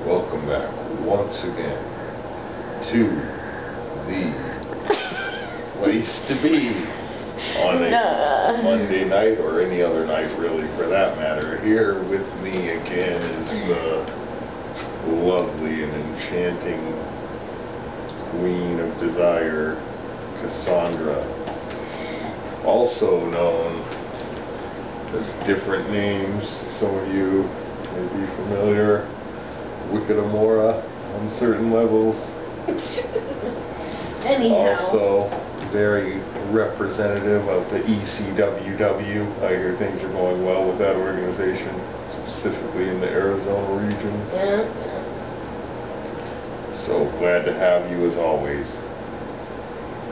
Welcome back once again to the place to be on a Monday night, or any other night really for that matter. Here with me again is the lovely and enchanting Queen of Desire, Cassandra, also known as different names. Some of you may be familiar. Wickedamora on certain levels. Anyhow. Also very representative of the ECWW. I hear things are going well with that organization, specifically in the Arizona region. Yeah. So glad to have you as always.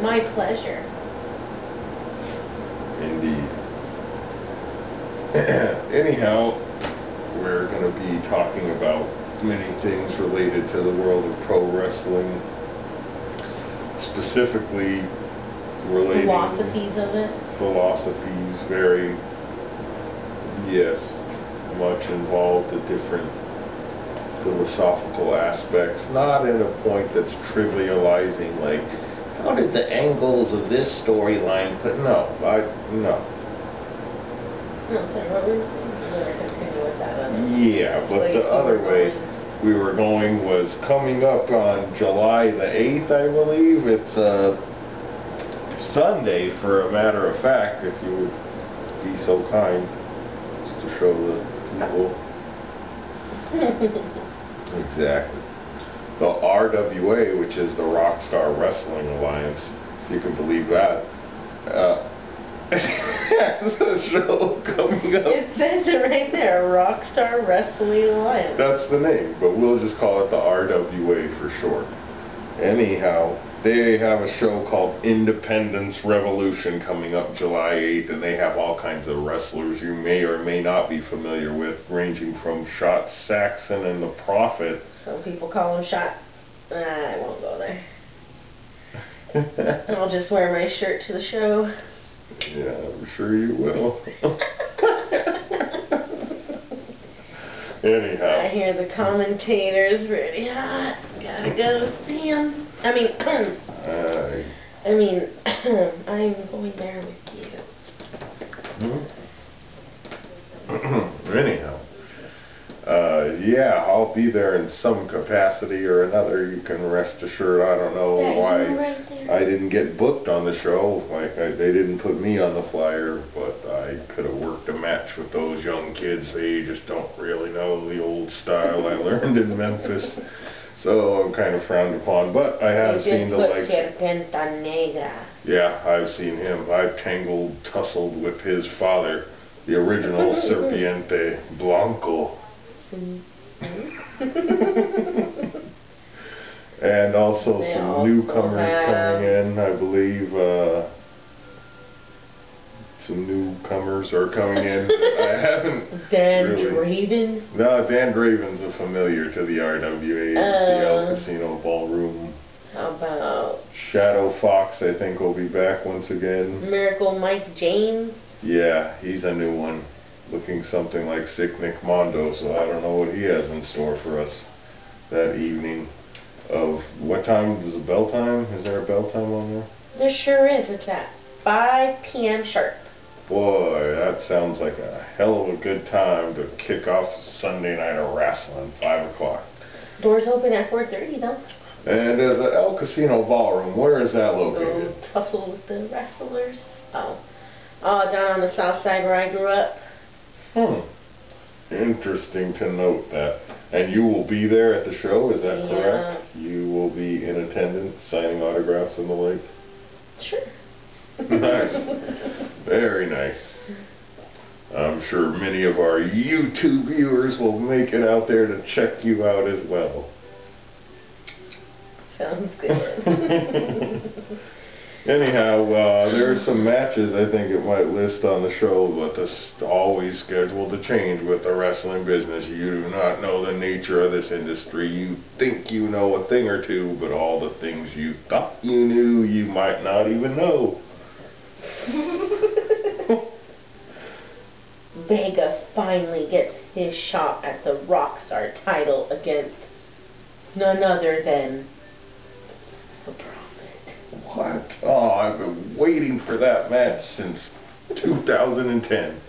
My pleasure. Indeed. Anyhow, we're going to be talking about many things related to the world of pro wrestling, specifically relating philosophies of it. Philosophies, very, yes, much involved in different philosophical aspects, not in a point that's trivializing, like, how did the angles of this storyline put, no. Yeah, but the other way we were going was coming up on July the 8th, I believe. It's Sunday, for a matter of fact, if you would be so kind, just to show the people. Exactly. The RWA, which is the Rockstar Wrestling Alliance, if you can believe that. There's a show coming up. It says it right there, Rockstar Wrestling Alliance. That's the name, but we'll just call it the RWA for short. Anyhow, they have a show called Independence Revolution coming up July 8th, and they have all kinds of wrestlers you may or may not be familiar with, ranging from Shot Saxon and the Prophet. Some people call him Shot. I won't go there. I'll just wear my shirt to the show. Yeah, I'm sure you will. Anyhow. I hear the commentators pretty hot. Gotta go see him. I'm going there with you. Anyhow. Yeah, I'll be there in some capacity or another. You can rest assured. I don't know why I didn't get booked on the show. Like, they didn't put me on the flyer, but I could have worked a match with those young kids. They just don't really know the old style I learned in Memphis. So I'm kind of frowned upon. But I have seen the likes. Yeah, I've seen him. I've tussled with his father, the original Serpiente Blanco. And also some newcomers coming in, I believe. Some newcomers are coming in. I haven't. Dan Draven? No, Dan Draven's a familiar to the RWA, the El Casino Ballroom. How about Shadow Fox? I think will be back once again. Miracle Mike James? Yeah, he's a new one. Looking something like Sick Nick Mondo, so I don't know what he has in store for us that evening. Of what time is the bell time? Is there a bell time on there? There sure is. It's at 5 p.m. sharp. Boy, that sounds like a hell of a good time to kick off Sunday night of wrestling, 5 o'clock. Doors open at 4:30 though. And the El Casino Ballroom, where is that located? Go tussle with the wrestlers. Oh, down on the south side where I grew up. Interesting to note that. And you will be there at the show, is that correct? You will be in attendance, signing autographs and the like? Sure. Nice. Very nice. I'm sure many of our YouTube viewers will make it out there to check you out as well. Sounds good. Anyhow, there are some matches I think it might list on the show, but this always scheduled to change with the wrestling business. You do not know the nature of this industry. You think you know a thing or two, but all the things you thought you knew, you might not even know. Vega finally gets his shot at the Rockstar title against None other than the Prophet. What? Oh, I've been waiting for that match since 2010.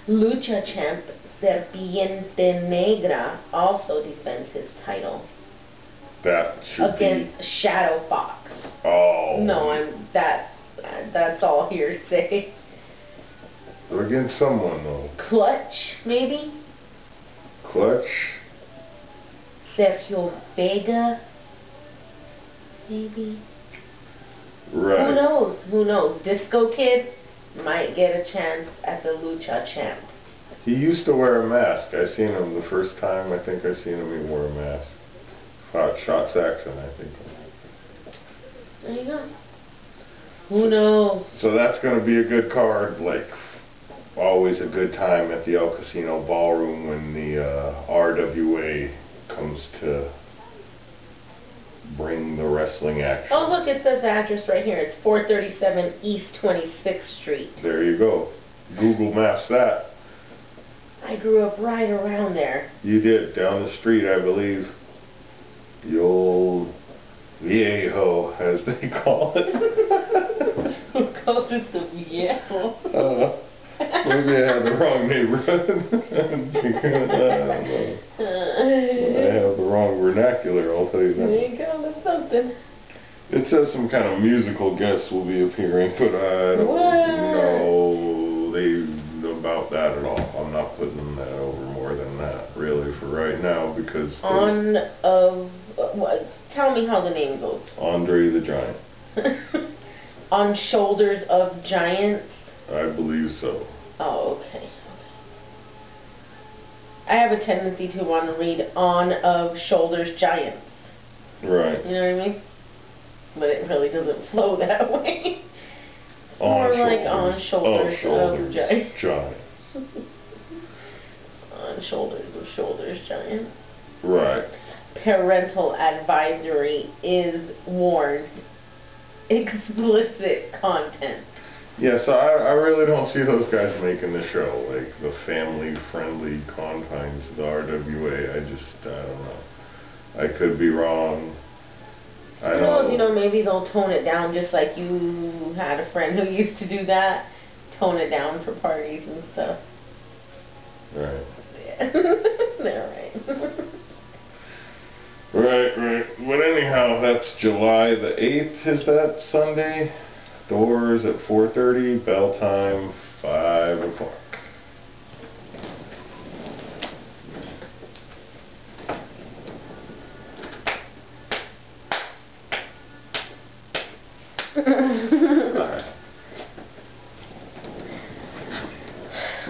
Lucha champ Serpiente Negra also defends his title. That should against be... Shadow Fox. Oh. No, that's all hearsay. Against someone though. Clutch, maybe? Clutch? Sergio Vega? Maybe? Right. Who knows? Who knows? Disco Kid might get a chance at the Lucha champ. He used to wear a mask. I seen him the first time. I think I seen him. He wore a mask. Fought Shot Saxon, I think. There you go. Who knows? So that's going to be a good card. Like always, a good time at the El Casino Ballroom when the RWA comes to bring the wrestling action. Oh, look, it says the address right here. It's 437 East 26th Street. There you go. Google Maps that. I grew up right around there. You did, down the street, I believe. The old viejo, as they call it. Who calls it the viejo? Maybe I had the wrong neighborhood. I don't know. I have the wrong vernacular, I'll tell you that. There you go, that's something. It says some kind of musical guests will be appearing, but I don't know about that at all. I'm not putting that over more than that, really, for right now, because... tell me how the name goes. Andre the Giant. On Shoulders of Giants? I believe so. Oh, okay. I have a tendency to want to read On of Shoulders Giants. Right. You know what I mean? But it really doesn't flow that way. On Shoulders of Giants. On Shoulders Giants. Right. Parental advisory is warned. Explicit content. Yeah, so I really don't see those guys making the show, like the family-friendly confines of the RWA. I don't know. I could be wrong. You know, maybe they'll tone it down, just like you had a friend who used to do that. Tone it down for parties and stuff. Right. Yeah. They're right. Right. But anyhow, that's July the 8th, is that Sunday? Doors at 4:30, bell time 5 o'clock.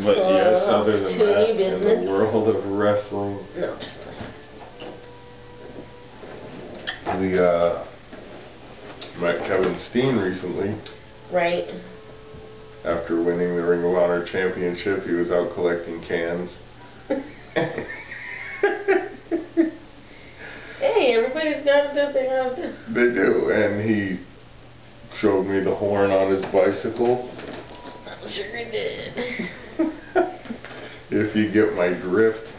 But yes, other than that, in the world of wrestling, no, just we met Kevin Steen recently. Right. After winning the Ring of Honor Championship, he was out collecting cans. Hey, everybody's got to do what they got to do. They do, and he showed me the horn on his bicycle. I'm sure he did. If you get my drift.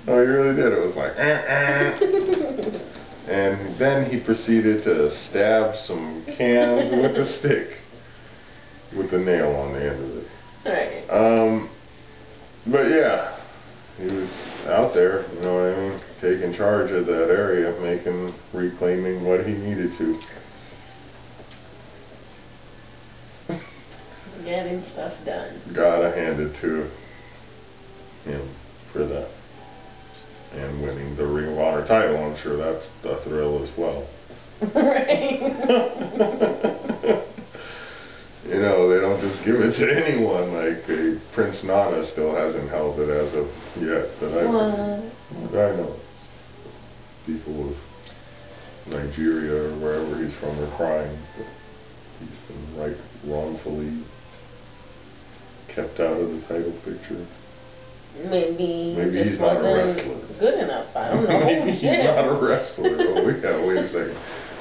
Oh, he really did. It was like, And then he proceeded to stab some cans with a stick, with a nail on the end of it. Right. But yeah, he was out there, you know what I mean, taking charge of that area, reclaiming what he needed to. Getting stuff done. Gotta hand it to him for that. And winning the Ring of Honor title, I'm sure that's a thrill as well. Right. You know, they don't just give it to anyone. Like Prince Nana still hasn't held it as of yet. I know. People of Nigeria or wherever he's from are crying, but he's been wrongfully kept out of the title picture. Maybe he's just not a wasn't wrestler. Good enough. I don't know. Maybe he's not a wrestler. Oh, yeah, wait a second.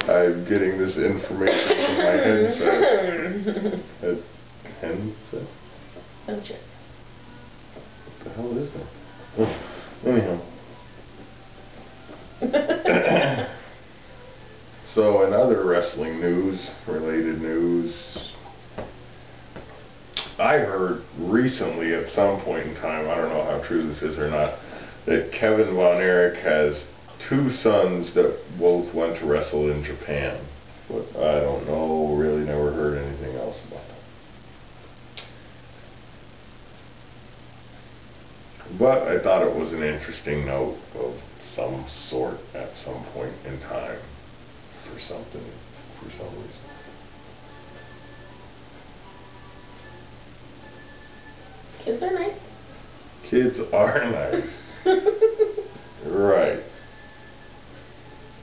I'm getting this information from my headset. Headset? the hell is that? Anyhow. So in other wrestling news, related news, I heard recently at some point in time, I don't know how true this is or not, that Kevin Von Erich has 2 sons that both went to wrestle in Japan. But I don't know, really never heard anything else about that. But I thought it was an interesting note of some sort at some point in time for some reason. Kids are nice. Kids are nice. Right.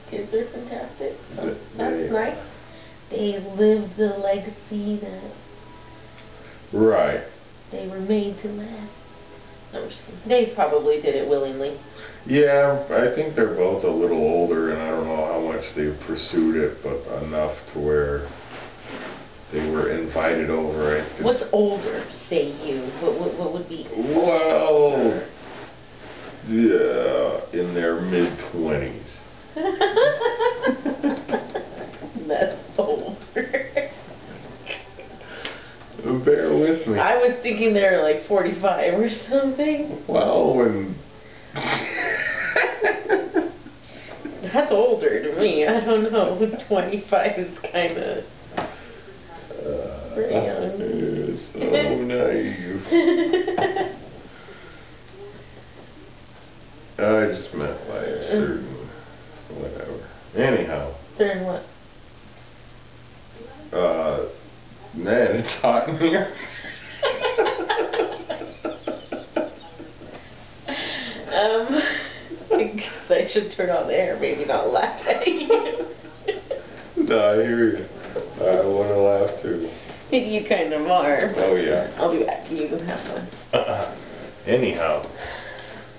Kids are fantastic. So that's nice. They live the legacy that right. they were made to last. They probably did it willingly. Yeah, I think they're both a little older, and I don't know how much they've pursued it, but enough to where they were invited over. What's older, say you? What would be? Well, yeah, in their mid-20s. That's older. Bear with me. I was thinking they were like 45 or something. Well, when... That's older to me. I don't know. 25 is kind of pretty young. So naive. I just meant by a certain whatever. Anyhow. Certain what? Man, it's hot in here. I guess I should turn on the air, maybe not laugh at you. No, I hear you. I want to laugh too. You kind of are. Oh yeah. I'll be back. You can have fun. Anyhow,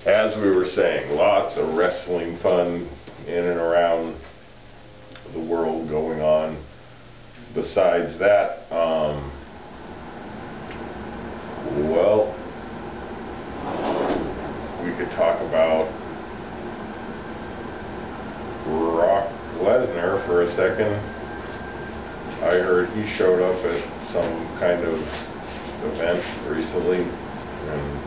as we were saying, lots of wrestling fun in and around the world going on. Besides that, well, we could talk about Brock Lesnar for a second. I heard he showed up at some kind of event recently, and